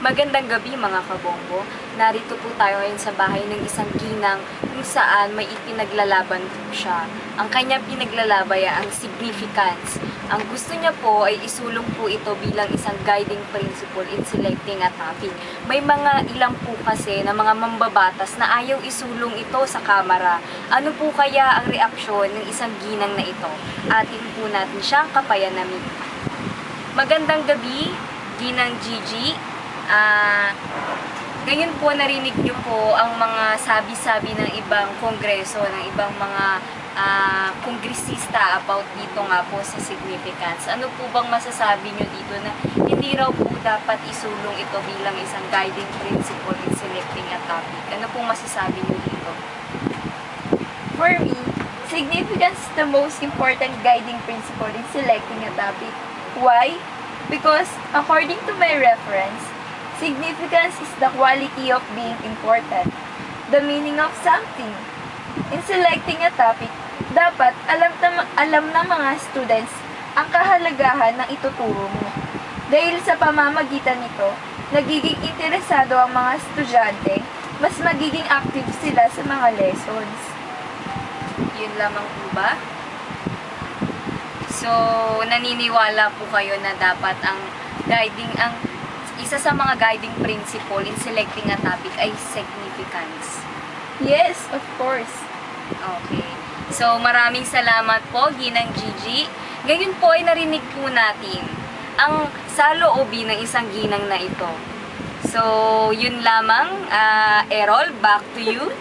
Magandang gabi mga kabonggo. Narito po tayo ngayon sa bahay ng isang ginang kung saan may ipinaglalaban po siya. Ang kanyang pinaglalabay ang significance. Ang gusto niya po ay isulong po ito bilang isang guiding principle in selecting a topic. May mga ilang po kasi na mga mambabatas na ayaw isulong ito sa kamera. Ano po kaya ang reaksyon ng isang ginang na ito? Atin po natin siyang kapayanamig. Magandang gabi, Ginang Gigi. Ngayon po narinig niyo po ang mga sabi-sabi ng ibang kongreso, ng ibang mga kongresista about dito nga po sa significance. Ano po bang masasabi niyo dito na hindi raw po dapat isulong ito bilang isang guiding principle in selecting a topic? Ano pong masasabi niyo dito? For me, significance is the most important guiding principle in selecting a topic. Why? Because according to my reference, significance is the quality of being important, the meaning of something. In selecting a topic, dapat alam ng mga students ang kahalagahan ng ituturo mo. Dahil sa pamamagitan nito, nagiging interesado ang mga estudyante, mas magiging active sila sa mga lessons. Yun lamang po ba? So, naniniwala po kayo na dapat ang isa sa mga guiding principle in selecting a topic ay significance. Yes, of course. Okay. So, maraming salamat po, Ginang Gigi. Ngayon po ay narinig po natin ang saloobin ng isang ginang na ito. So, yun lamang. Errol, back to you.